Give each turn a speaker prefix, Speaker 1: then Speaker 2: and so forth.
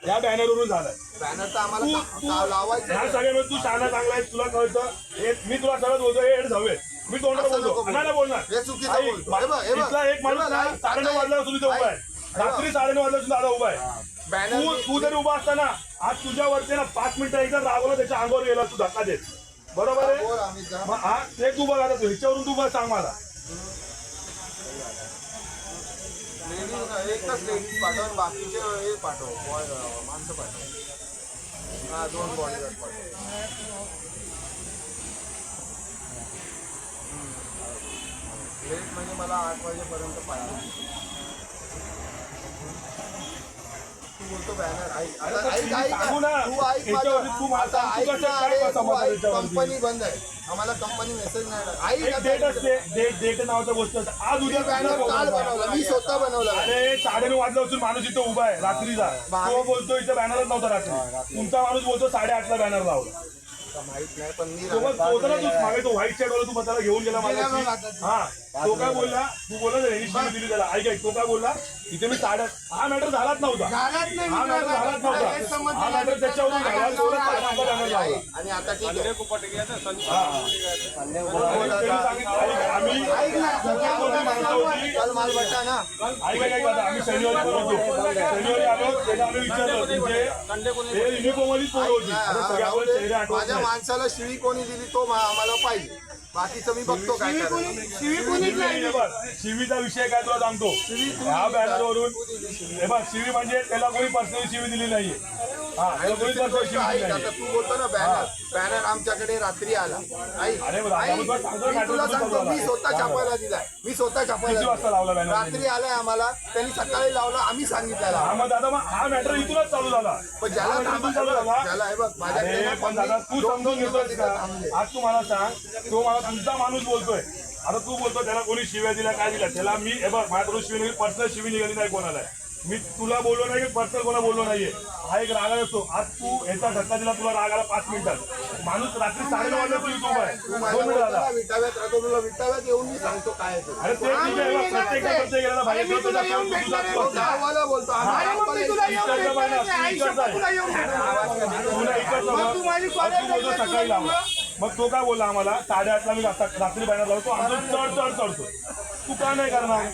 Speaker 1: या बॅनरवरून झालाय.
Speaker 2: बॅनर तर आम्हाला लावायचं
Speaker 1: ह्या सगळ्यामध्ये तू शहाणा चांगला आहे, तुला कळतं. मी तुला सगळं बोलतो हे हवे, मी तोंडाला बोलतो नाही बोलणार. इथला एक माणूस 9:30 वाजल्यापासून इथे उभा आहे, रात्री 9:30 वाजल्यापासून दादा उभा आहे. तू जरी उभा असताना आज तुझ्यावरती ना 5 मिनिटं एकदा रागवला त्याच्या अंगावर गेला तू धक्का देत, बरोबर आहे. मग हा ते तू बघा ह्याच्यावरून तू बघ सांग मला.
Speaker 2: एकच लेडीज पाठव, बाकीचे हे पाठव, माणसं पाठव. हा 2 बॉडीगार्ड पाठव. लेट म्हणजे मला 8 वाजेपर्यंत पाहिजे. तू बोलतो बॅनर ऐक, कंपनी बंद आहे, आम्हाला कंपनी मेसेज नाही.
Speaker 1: डेट असते, डेट नावाच्या गोष्ट असते. आज उद्या
Speaker 2: बॅनर काल बनवला, मी स्वतः बनवला.
Speaker 1: अरे 9:30 वाजल्यापासून माणूस इथं उभा आहे रात्रीचा. तो बोलतो इथं बॅनरच नव्हता रात्री. तुमचा माणूस बोलतो 8:30ला बॅनर लावला.
Speaker 2: माहित नाही पण मी
Speaker 1: तो मागे तो व्हाईट शर्ट वाला तू त्याला घेऊन गेला मला. हा तो काय बोलला, तू बोला शिवी दिली त्याला. ऐक तो काय बोलला, इथे मी हा मॅटर झालाच नव्हता. हा मॅटर झालाच नव्हता. हा मॅटर त्याच्यावरून
Speaker 2: आणि आता ठीक आहे. मालभट्टा ना
Speaker 1: आम्ही शनिवारी बोलतो, शनिवारी आलो त्याला आम्ही विचारलं युनिफॉर्मवालीच पोरं होती.
Speaker 2: माझ्या माणसाला शिवी कोणी दिली तो आम्हाला पाहिजे, बाकीचं मी बघतो काय
Speaker 1: शिवीचा विषय काय तुला सांगतो. ह्या बॅनरवरून हे बघ शिवी म्हणजे त्याला कोणी पर्सनली शिवी दिली नाहीये.
Speaker 2: तू बोलतो ना बॅनर आमच्याकडे रात्री आला. तुला सांगतो मी स्वतः छापायला दिलाय, मी स्वतः छापायला रात्री आलाय आम्हाला, त्यांनी सकाळी लावला, आम्ही सांगितलं.
Speaker 1: दादा मग हा मॅटर इथूनच चालू झाला.
Speaker 2: पण ज्याला हे बघ माझ्याकडे
Speaker 1: पण दादा तू समजून घेतोस का. आज तू मला सांग, तो मला तुमचा माणूस बोलतोय. आता तू बोलतो त्याला कोणी शिव्या दिल्या काय दिल्या, त्याला मी हे बघ माझ्याकडून शिवी निघाली, पर्सनल शिवी निघाली नाही कोणाला. मी तुला बोललो नाही, पर्सनल कोणा बोललो नाहीये. हा एक राग असतो. आज तू याचा धक्का दिला, तुला राग आला 5 मिनिटात. माणूस रात्री 9:30 वाजता तू इथं आहे. 2 मिनिट झाला
Speaker 2: विटाव्यात येऊन मी सांगतो काय.
Speaker 1: अरे ते प्रत्येक गेला बाहेर सकाळी लावला. मग तो काय बोलला आम्हाला 8:30ला मी रात्री बॅनर लावतो, आमचं चढतो. तू का नाही करणार.